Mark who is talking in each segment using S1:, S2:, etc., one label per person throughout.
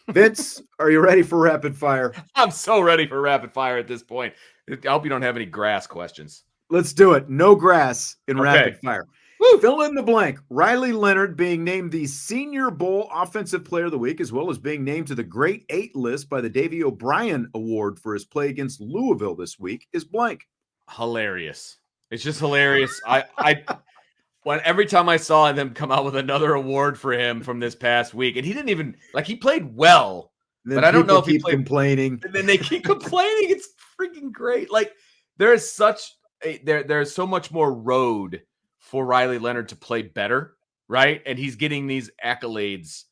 S1: Vince, are you ready for rapid fire?
S2: I'm so ready for rapid fire at this point. I hope you don't have any grass questions.
S1: Let's do it. No grass in
S2: Okay.
S1: rapid fire.
S2: Woo!
S1: Fill in the blank. Riley Leonard being named the Senior Bowl Offensive Player of the Week, as well as being named to the Great Eight list by the Davey O'Brien Award for his play against Louisville this week, is blank.
S2: Hilarious. It's just hilarious. When every time I saw them come out with another award for him from this past week, and he didn't even he played well, but I don't know if he played
S1: complaining.
S2: And then they keep complaining. It's freaking great. There's so much more road for Riley Leonard to play better, right? And he's getting these accolades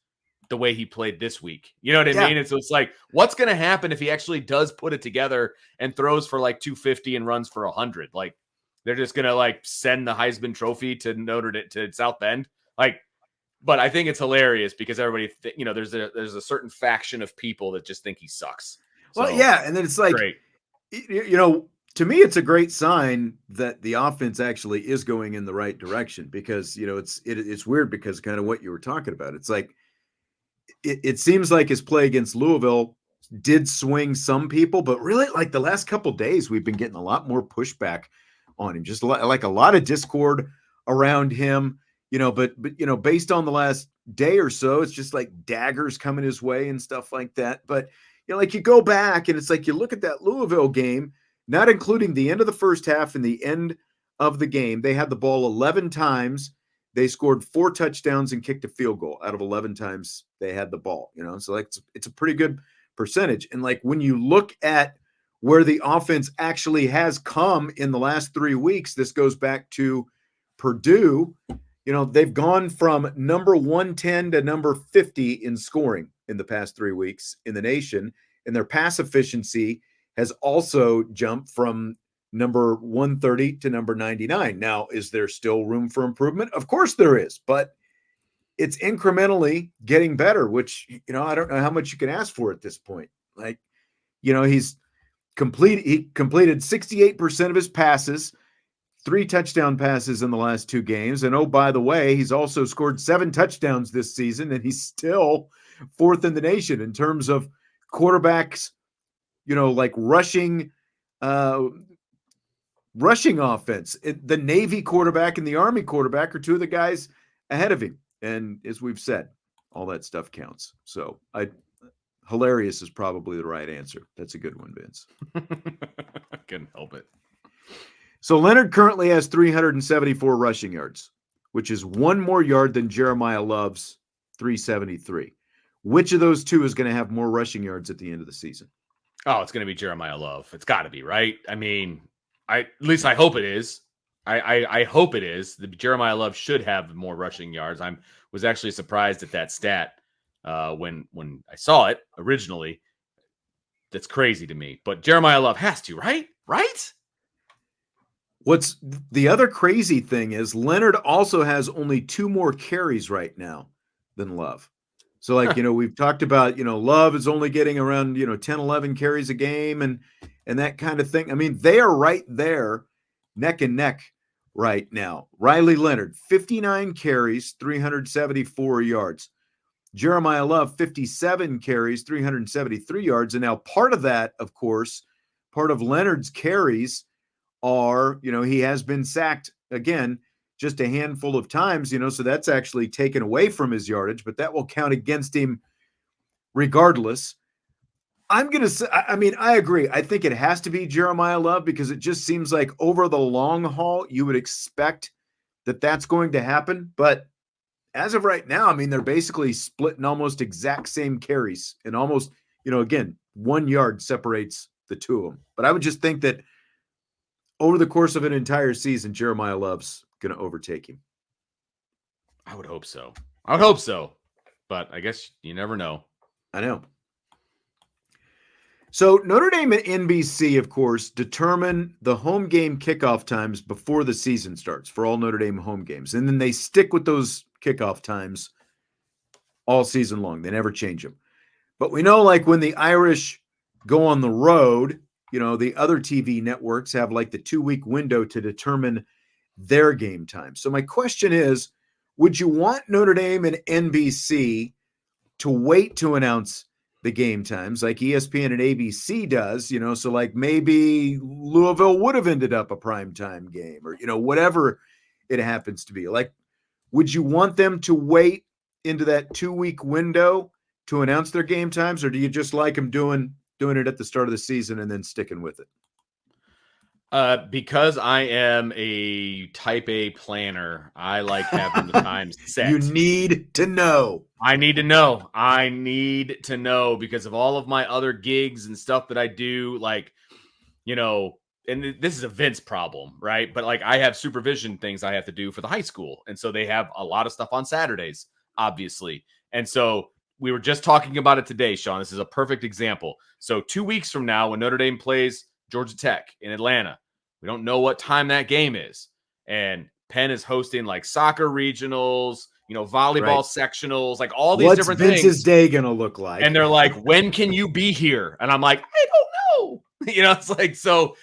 S2: the way he played this week. You know what I mean? And so it's what's going to happen if he actually does put it together and throws for 250 and runs for 100? They're just going to send the Heisman Trophy to South Bend. But I think it's hilarious because everybody, there's a certain faction of people that just think he sucks.
S1: Well, yeah. And then it's great. To me, it's a great sign that the offense actually is going in the right direction because, it's weird because kind of what you were talking about. It's it seems like his play against Louisville did swing some people, but really the last couple of days, we've been getting a lot more pushback on him, just a lot of discord around him, but based on the last day or so, it's just daggers coming his way and stuff like that. But, you go back and it's you look at that Louisville game, not including the end of the first half and the end of the game, they had the ball 11 times. They scored 4 touchdowns and kicked a field goal out of 11 times they had the ball, so it's a pretty good percentage. And when you look at where the offense actually has come in the last 3 weeks, this goes back to Purdue. They've gone from number 110 to number 50 in scoring in the past 3 weeks in the nation. And their pass efficiency has also jumped from number 130 to number 99. Now, is there still room for improvement? Of course there is, but it's incrementally getting better, which, I don't know how much you can ask for at this point. He completed 68% of his passes, 3 touchdown passes in the last 2 games. And oh, by the way, he's also scored 7 touchdowns this season, and he's still 4th in the nation in terms of quarterbacks, rushing offense. The Navy quarterback and the Army quarterback are 2 of the guys ahead of him. And as we've said, all that stuff counts. So hilarious is probably the right answer. That's a good one, Vince.
S2: I couldn't help it.
S1: So Leonard currently has 374 rushing yards, which is 1 more yard than Jeremiyah Love's 373. Which of those 2 is going to have more rushing yards at the end of the season?
S2: Oh, it's going to be Jeremiyah Love. It's got to be, right? I mean, at least I hope it is. I hope it is. The Jeremiyah Love should have more rushing yards. I was actually surprised at that stat when I saw it originally. That's crazy to me. But Jeremiyah Love has to, right? Right?
S1: What's the other crazy thing is Leonard also has only 2 more carries right now than Love. So we've talked about, Love is only getting around, 10, 11 carries a game and that kind of thing. I mean, they are right there neck and neck right now. Riley Leonard, 59 carries, 374 yards. Jeremiyah Love, 57 carries, 373 yards. And now part of that, of course, part of Leonard's carries are, he has been sacked again, just a handful of times, so that's actually taken away from his yardage, but that will count against him regardless. I'm going to say, I agree. I think it has to be Jeremiyah Love because it just seems like over the long haul, you would expect that that's going to happen. But as of right now, they're basically splitting almost exact same carries and almost, again, 1 yard separates the 2 of them. But I would just think that over the course of an entire season, Jeremiyah Love's going to overtake him.
S2: I would hope so. But I guess you never know.
S1: I know. So Notre Dame and NBC, of course, determine the home game kickoff times before the season starts for all Notre Dame home games. And then they stick with those kickoff times all season long. They never change them. But we know when the Irish go on the road, the other TV networks have the 2-week window to determine their game time. So my question is, would you want Notre Dame and NBC to wait to announce the game times like ESPN and ABC does, so like maybe Louisville would have ended up a primetime game or, whatever it happens to be. Like, would you want them to wait into that 2-week window to announce their game times, or do you just like them doing it at the start of the season and then sticking with it?
S2: Because I am a type A planner, I like having the times set.
S1: You need to know.
S2: I need to know. I need to know because of all of my other gigs and stuff that I do, like, and this is a Vince problem, right? But like I have supervision things I have to do for the high school. And so they have a lot of stuff on Saturdays, obviously. And so we were just talking about it today, Sean. This is a perfect example. So 2 weeks from now, when Notre Dame plays Georgia Tech in Atlanta, we don't know what time that game is. And Penn is hosting like soccer regionals, volleyball sectionals, like all these different things.
S1: What's Vince's day going to look like?
S2: And they're like, when can you be here? And I'm like, I don't know. It's like, so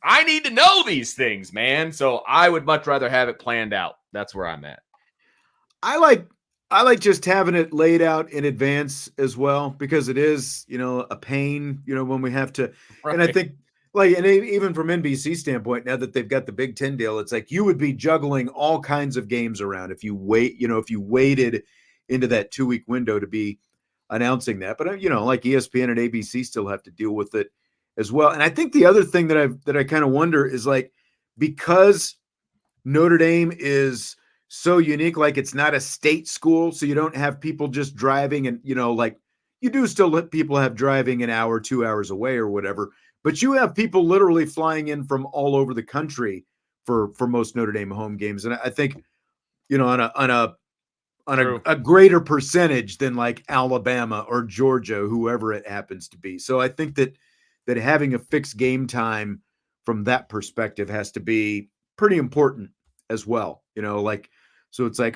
S2: I need to know these things, man. So I would much rather have it planned out. That's where I'm at.
S1: I like just having it laid out in advance as well, because it is, a pain, when we have to, right. And I think and even from NBC standpoint, now that they've got the Big Ten deal, it's like you would be juggling all kinds of games around if you waited into that 2-week window to be announcing that. But like ESPN and ABC still have to deal with it as well. And I think the other thing that I kind of wonder is like, because Notre Dame is so unique, like it's not a state school, so you don't have people just driving and like you do still let people have driving an hour, 2 hours away or whatever. But you have people literally flying in from all over the country for most Notre Dame home games, and I think, on a greater percentage than like Alabama or Georgia, whoever it happens to be. So I think that having a fixed game time from that perspective has to be pretty important as well. So it's like,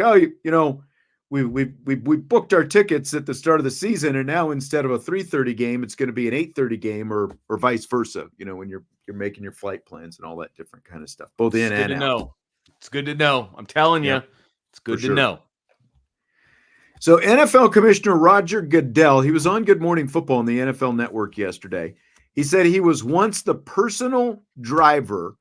S1: we booked our tickets at the start of the season, and now instead of a 3:30 game, it's going to be an 8:30 game, or vice versa. When you're making your flight plans and all that different kind of stuff, both in and out.
S2: It's good to know. I'm telling you, it's good to know.
S1: So NFL Commissioner Roger Goodell, he was on Good Morning Football on the NFL Network yesterday. He said he was once the personal driver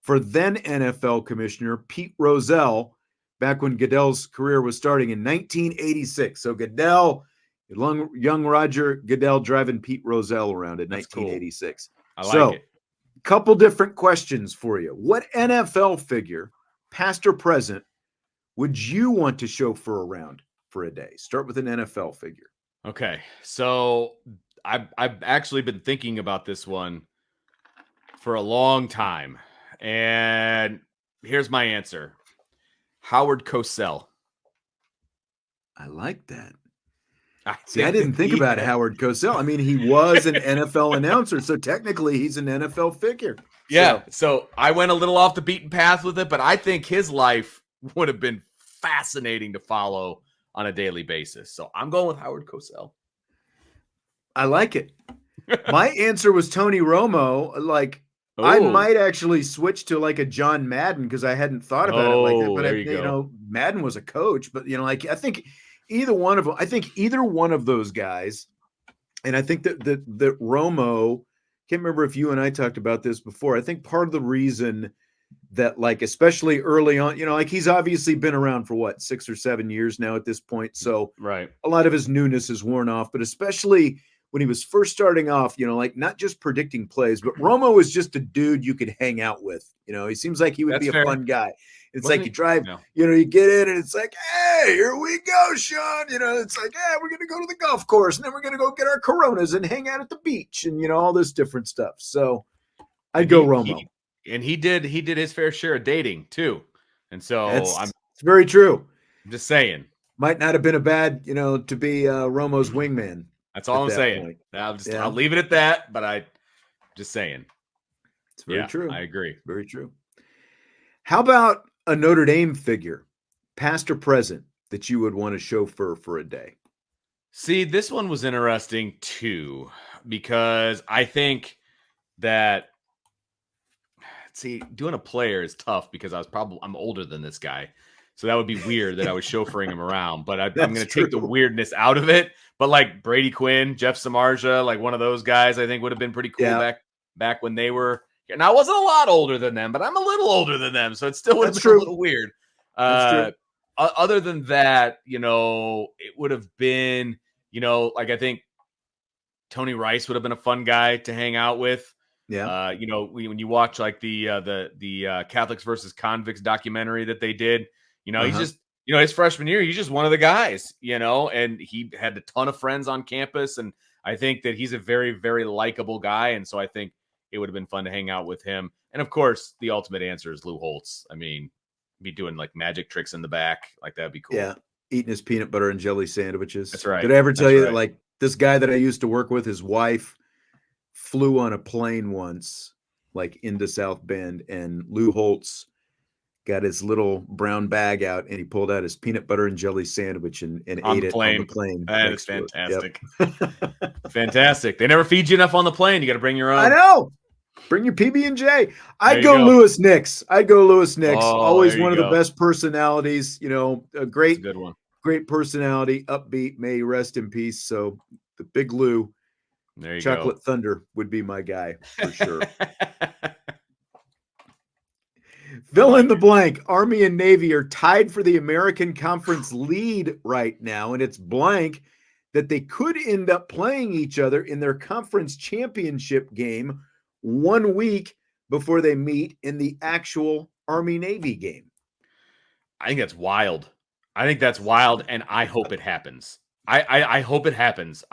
S1: for then NFL Commissioner Pete Rozelle, back when Goodell's career was starting in 1986. So Goodell, young Roger Goodell driving Pete Rozelle around in 1986.
S2: Cool. I like it.
S1: A couple different questions for you. What NFL figure, past or present, would you want to chauffeur around for a day? Start with an NFL figure.
S2: Okay. So I've actually been thinking about this one for a long time. And here's my answer. Howard Cosell.
S1: I like that. I didn't think about Howard Cosell. I mean, he was an NFL announcer, so technically he's an NFL figure.
S2: Yeah, so I went a little off the beaten path with it, but I think his life would have been fascinating to follow on a daily basis. So I'm going with Howard Cosell.
S1: I like it. My answer was Tony Romo. Like, I might actually switch to like a John Madden, because I hadn't thought about it like that. But Madden was a coach, but I think either one of them. I think either one of those guys, and I think that Romo. Can't remember if you and I talked about this before. I think part of the reason that, like, especially early on, like he's obviously been around for 6 or 7 years now at this point. So
S2: right,
S1: a lot of his newness is worn off, but especially when he was first starting off, like not just predicting plays, but Romo was just a dude you could hang out with. He seems like he would be a fun guy. It's like you drive, you get in and it's like, hey, here we go, Sean. It's like, yeah, we're going to go to the golf course and then we're going to go get our Coronas and hang out at the beach and, all this different stuff. So I'd go Romo.
S2: He did his fair share of dating too. And so
S1: it's very true.
S2: I'm just saying.
S1: Might not have been a bad, to be Romo's wingman.
S2: That's all I'm saying. I'll leave it at that, but I'm just saying.
S1: It's very true.
S2: I agree.
S1: Very true. How about a Notre Dame figure, past or present, that you would want to chauffeur for a day?
S2: See, this one was interesting too, because I think that, doing a player is tough because I'm older than this guy. So that would be weird that I was chauffeuring him around. But I'm going to
S1: true.
S2: take the weirdness out of it. But like Brady Quinn, Jeff Samardzija, like one of those guys, I think would have been pretty cool back when they were. And I wasn't a lot older than them, but I'm a little older than them, so it still would have been a little weird. Other than that, it would have been, like I think Tony Rice would have been a fun guy to hang out with.
S1: Yeah.
S2: When you watch like the Catholics versus Convicts documentary that they did, he's just, his freshman year, he's just one of the guys, and he had a ton of friends on campus. And I think that he's a very, very likable guy. And so I think it would have been fun to hang out with him. And of course, the ultimate answer is Lou Holtz. I mean, be doing like magic tricks in the back. Like that'd be cool.
S1: Yeah. Eating his peanut butter and jelly sandwiches.
S2: That's right.
S1: Did I ever tell you that like this guy that I used to work with, his wife flew on a plane once, like into South Bend, and Lou Holtz got his little brown bag out and he pulled out his peanut butter and jelly sandwich and ate it on the plane.
S2: That is fantastic. Yep. Fantastic. They never feed you enough on the plane. You got to bring your own.
S1: I know. Bring your PB&J. I'd go Louis Nix. Always one of the best personalities, a good one. Great personality, upbeat, may he rest in peace. So the big Lou,
S2: there you
S1: Chocolate
S2: go.
S1: Thunder would be my guy for sure. Fill in the blank. Army and Navy are tied for the American Conference lead right now, and it's blank that they could end up playing each other in their conference championship game 1 week before they meet in the actual Army-Navy game.
S2: I think that's wild. And I hope it happens. I hope it happens.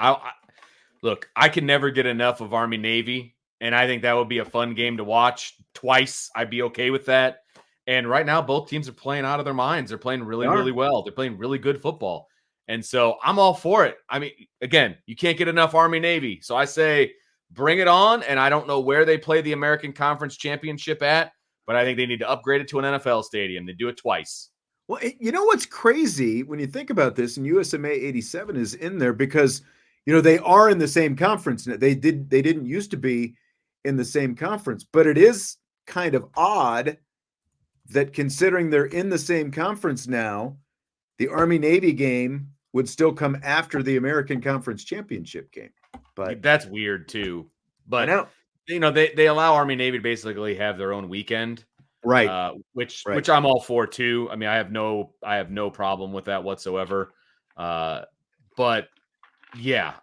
S2: Look, I can never get enough of Army-Navy, and I think that would be a fun game to watch twice. I'd be okay with that. And right now, both teams are playing out of their minds. They're playing really, really well. They're playing really good football. And so I'm all for it. I mean, again, you can't get enough Army-Navy. So I say bring it on. And I don't know where they play the American Conference Championship at, but I think they need to upgrade it to an NFL stadium. They do it twice.
S1: Well, you know what's crazy when you think about this, and USMA 87 is in there because, they are in the same conference. They didn't used to be in the same conference, but it is kind of odd that considering they're in the same conference now, the Army-Navy game would still come after the American Conference Championship game. But
S2: that's weird too. But they allow Army-Navy to basically have their own weekend.
S1: Right.
S2: Which I'm all for too. I mean, I have no problem with that whatsoever. But yeah,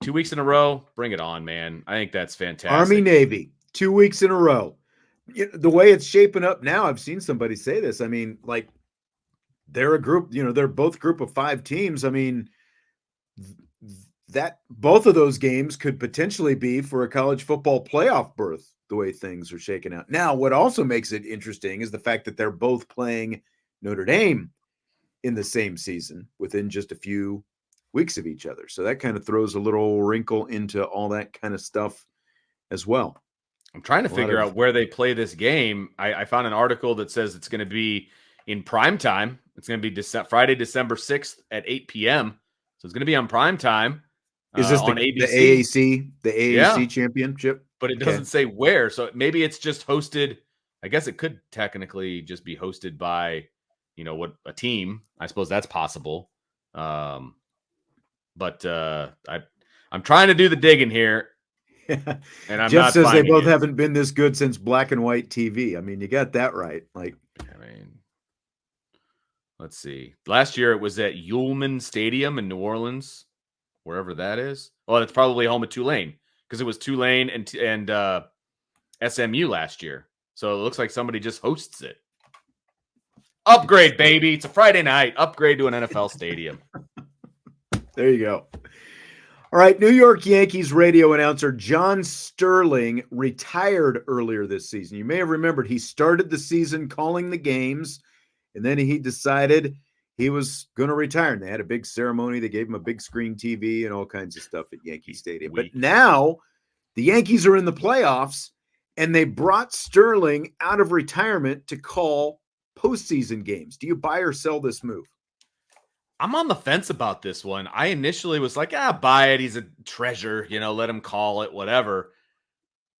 S2: 2 weeks in a row, bring it on, man. I think that's fantastic.
S1: Army-Navy, 2 weeks in a row. The way it's shaping up now, I've seen somebody say this. I mean, like they're a group, they're both group of 5 teams. I mean, that both of those games could potentially be for a college football playoff berth, the way things are shaking out. Now, what also makes it interesting is the fact that they're both playing Notre Dame in the same season within just a few weeks of each other. So that kind of throws a little wrinkle into all that kind of stuff as well.
S2: I'm trying to figure out where they play this game. I found an article that says it's going to be in prime time. It's going to be Friday, December 6th at 8 p.m. So it's going to be on prime time.
S1: Is this
S2: on
S1: ABC? The AAC championship?
S2: But it doesn't say where. So maybe it's just hosted. I guess it could technically just be hosted by, a team. I suppose that's possible. But I'm trying to do the digging here. And I'm
S1: Jeff
S2: not
S1: says they both haven't been this good since black and white TV. I mean, you got that right.
S2: Let's see. Last year it was at Ullman Stadium in New Orleans, wherever that is. Oh, it's probably home of Tulane because it was Tulane and SMU last year. So it looks like somebody just hosts it. Upgrade, baby. It's a Friday night. Upgrade to an NFL stadium.
S1: There you go. All right, New York Yankees radio announcer John Sterling retired earlier this season. You may have remembered he started the season calling the games, and then he decided he was going to retire. And they had a big ceremony. They gave him a big screen TV and all kinds of stuff at Yankee Stadium. But now the Yankees are in the playoffs, and they brought Sterling out of retirement to call postseason games. Do you buy or sell this move?
S2: I'm on the fence about this one. I initially was like, buy it. He's a treasure, let him call it, whatever.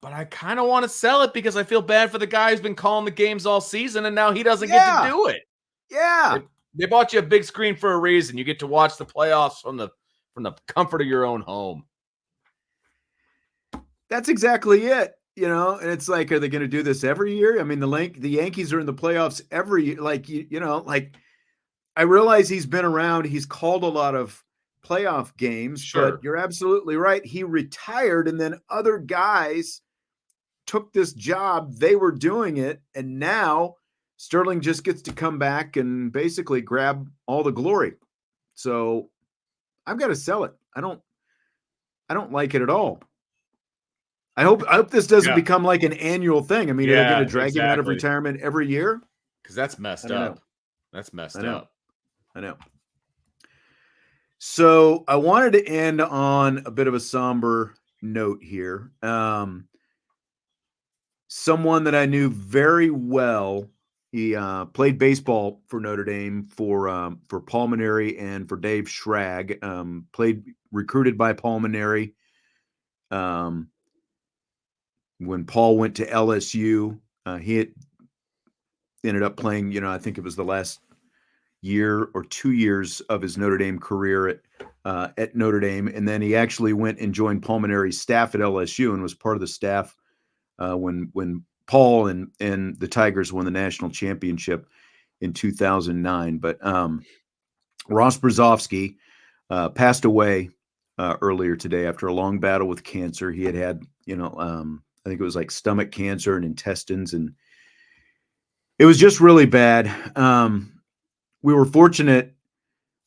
S2: But I kind of want to sell it because I feel bad for the guy who's been calling the games all season and now he doesn't get to do it.
S1: Yeah.
S2: They bought you a big screen for a reason. You get to watch the playoffs from the comfort of your own home.
S1: That's exactly it. And it's like, are they going to do this every year? I mean, the Yankees are in the playoffs every year. Like, like I realize he's been around. He's called a lot of playoff games,
S2: Sure.
S1: but you're absolutely right. He retired, and then other guys took this job. They were doing it, and now Sterling just gets to come back and basically grab all the glory. So I've got to sell it. I don't like it at all. I hope this doesn't become like an annual thing. I mean, are they going to drag him out of retirement every year?
S2: Because that's messed up. That's messed up.
S1: I know. So I wanted to end on a bit of a somber note here. Someone that I knew very well. He played baseball for Notre Dame for Paul Mainieri and for Dave Schrag. Recruited by Paul Mainieri. When Paul went to LSU, he ended up playing, I think it was the last year or 2 years of his Notre Dame career at Notre Dame. And then he actually went and joined Paul Mainieri's staff at LSU and was part of the staff when Paul and the Tigers won the national championship in 2009. But Ross Brzowski passed away earlier today after a long battle with cancer. He had, I think it was like stomach cancer and intestines, and it was just really bad. We were fortunate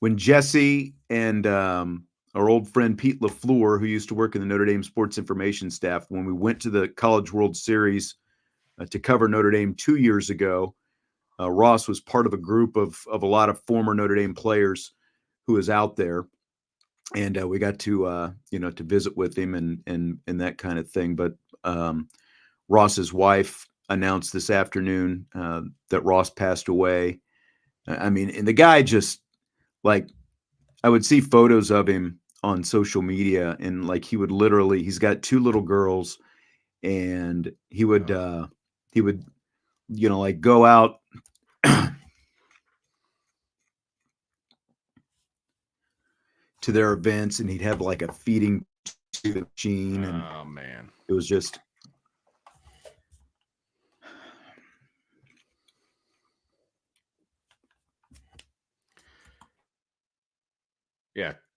S1: when Jesse and our old friend Pete LaFleur, who used to work in the Notre Dame sports information staff, when we went to the College World Series to cover Notre Dame 2 years ago, Ross was part of a group of a lot of former Notre Dame players who was out there. And we got to, to visit with him and that kind of thing. But Ross's wife announced this afternoon that Ross passed away. I mean, and the guy just, like, I would see photos of him on social media, and like he's got 2 little girls, and he would like go out to their events, and he'd have like a feeding machine, and
S2: oh man,
S1: it was just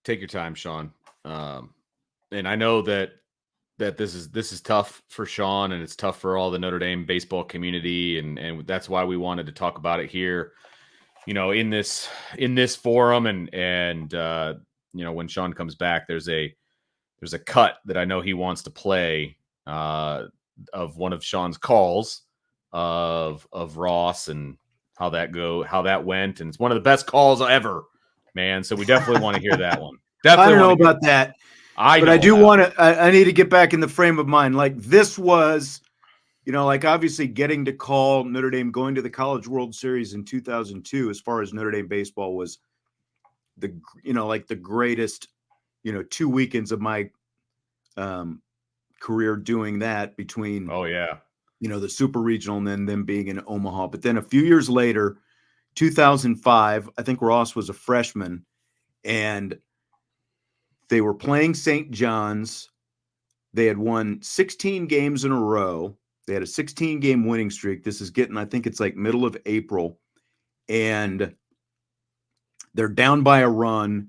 S2: take your time, Sean. And I know that this is tough for Sean, and it's tough for all the Notre Dame baseball community, and that's why we wanted to talk about it here, in this forum, and when Sean comes back, there's a cut that I know he wants to play of one of Sean's calls of Ross and how that went, and it's one of the best calls ever, man. So we definitely want to hear that one. Definitely.
S1: I don't know about that. But I do want to. I need to get back in the frame of mind. Like, this was, like, obviously getting to call Notre Dame going to the College World Series in 2002, as far as Notre Dame baseball, was the greatest, 2 weekends of my career doing that, between, the Super Regional and then them being in Omaha. But then a few years later, 2005, I think Ross was a freshman, and they were playing St. John's. They had won 16 games in a row. They had a 16-game winning streak. This is getting, I think it's like middle of April. And they're down by a run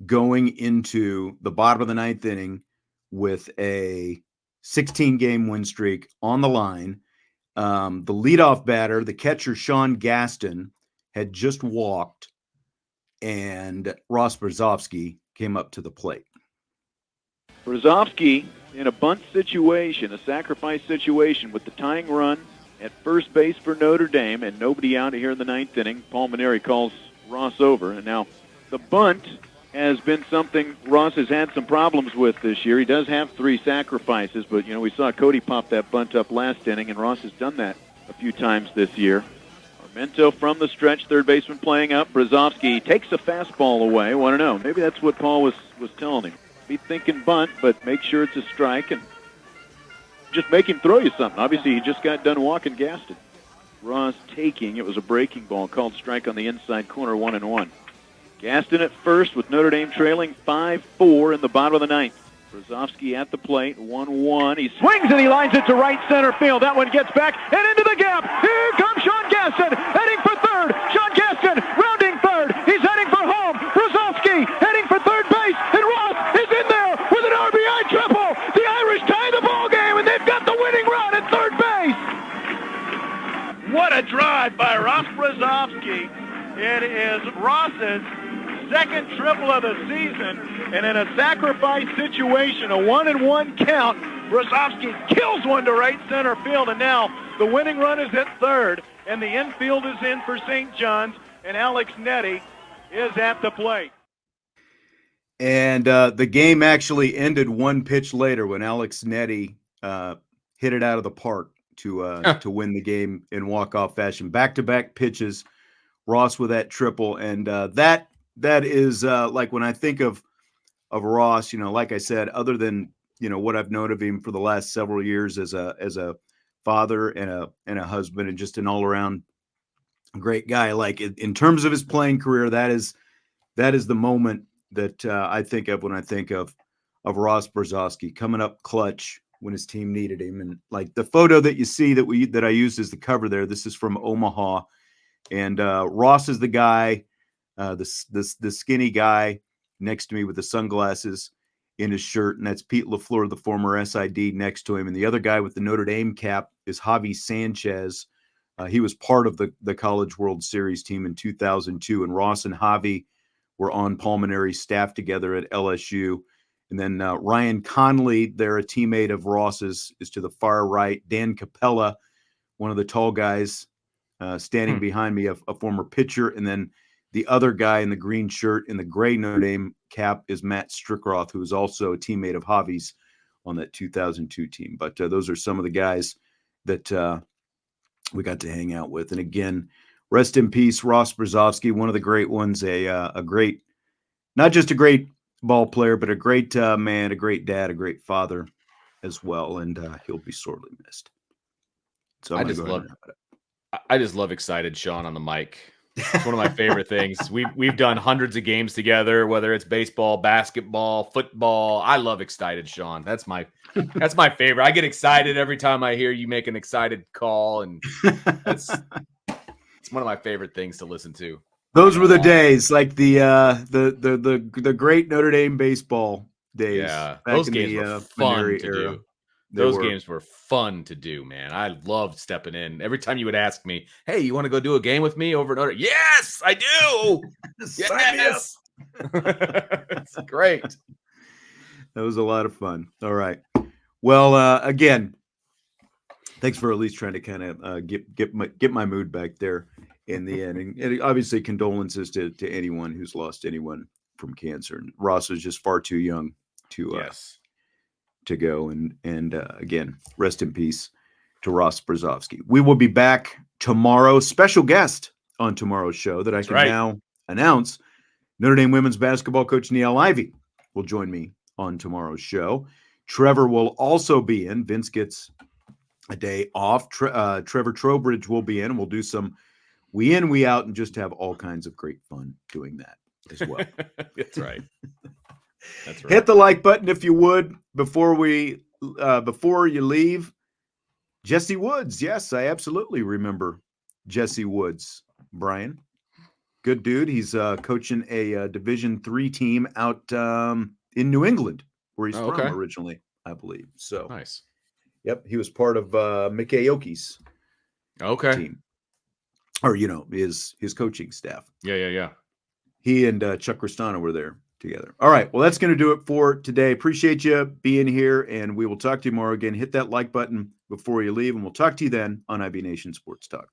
S1: going into the bottom of the 9th inning with a 16-game win streak on the line. The leadoff batter, the catcher, Sean Gaston, had just walked, and Ross Brzowski came up to the plate.
S3: Brezovsky in a bunt situation, a sacrifice situation, with the tying run at first base for Notre Dame and nobody out here in the 9th inning. Paul Mainieri calls Ross over, and now the bunt has been something Ross has had some problems with this year. He does have 3 sacrifices, but we saw Cody pop that bunt up last inning, and Ross has done that a few times this year. Armento from the stretch, third baseman playing up. Brezovsky takes a fastball away. 1-0. Maybe that's what Paul was telling him. Be thinking bunt, but make sure it's a strike, and just make him throw you something. Obviously, he just got done walking Gaston. Ross taking. It was a breaking ball called strike on the inside corner, 1-1. Gaston at first with Notre Dame trailing 5-4 in the bottom of the ninth. Brezovsky at the plate, 1-1. He swings and he lines it to right center field. That one gets back and into the gap. Here comes Sean Gaston, heading for third. Sean Gaston rounding third. He's heading for home. Brezovsky heading for third base, and Ross is in there with an RBI triple. The Irish tie the ball game, and they've got the winning run at third base.
S4: What a drive by Ross Brzowski. It is Ross's second triple of the season, and in a sacrifice situation, a 1-1 count, Brezovsky kills one to right center field, and now the winning run is at third, and the infield is in for St. John's, and Alex Nettie is at the plate.
S1: And the game actually ended one pitch later when Alex Nettie hit it out of the park to win the game in walk-off fashion. Back-to-back pitches, Ross with that triple, and that is like when I think of Ross, like I said, other than what I've known of him for the last several years as a father and a husband and just an all around great guy. Like in terms of his playing career, that is the moment that I think of when I think of Ross Brzowski coming up clutch when his team needed him. And like the photo that you see that I used as the cover there, this is from Omaha, and Ross is the guy. The skinny guy next to me with the sunglasses in his shirt, and that's Pete LaFleur, the former SID, next to him. And the other guy with the Notre Dame cap is Javi Sanchez. He was part of the College World Series team in 2002, and Ross and Javi were on Palminary's staff together at LSU. And then Ryan Conley, they're a teammate of Ross's, is to the far right. Dan Capella, one of the tall guys standing behind me, a former pitcher, and then the other guy in the green shirt in the gray Notre Dame cap is Matt Strickroth, who is also a teammate of Javi's on that 2002 team. But those are some of the guys that we got to hang out with. And again, rest in peace, Ross Brzowski, one of the great ones, a great, not just a great ball player, but a great man, a great dad, a great father as well. And he'll be sorely missed. So
S2: I just love excited Sean on the mic. It's one of my favorite things. We've done hundreds of games together, whether it's baseball, basketball, football. I love excited Sean. That's my favorite. I get excited every time I hear you make an excited call, and it's one of my favorite things to listen to.
S1: Those were the days, like the great Notre Dame baseball days.
S2: Yeah, those games were fun to do. Those games were fun to do, man. I loved stepping in. Every time you would ask me, hey, you want to go do a game with me over and over? Yes, I do. Yes. It's great.
S1: That was a lot of fun. All right. Well, again, thanks for at least trying to kind of get my mood back there in the end. And obviously condolences to anyone who's lost anyone from cancer. And Ross was just far too young to go. And again, rest in peace to Ross Brzowski. We will be back tomorrow. Special guest on tomorrow's show that I can now announce. Notre Dame women's basketball coach Niele Ivey will join me on tomorrow's show. Trevor will also be in. Vince gets a day off. Trevor Trowbridge will be in, and we'll do some we in, we out, and just have all kinds of great fun doing that as well.
S2: That's right. That's right.
S1: Hit the like button if you would before you leave. Jesse Woods. Yes, I absolutely remember Jesse Woods. Brian, good dude. He's coaching a Division III team out in New England, where he's from originally, I believe. So
S2: nice.
S1: Yep, he was part of Mick Aoki's team, or his coaching staff.
S2: Yeah.
S1: He and Chuck Cristano were there together. All right. Well, that's going to do it for today. Appreciate you being here, and we will talk to you tomorrow. Again, hit that like button before you leave, and we'll talk to you then on IB Nation Sports Talk.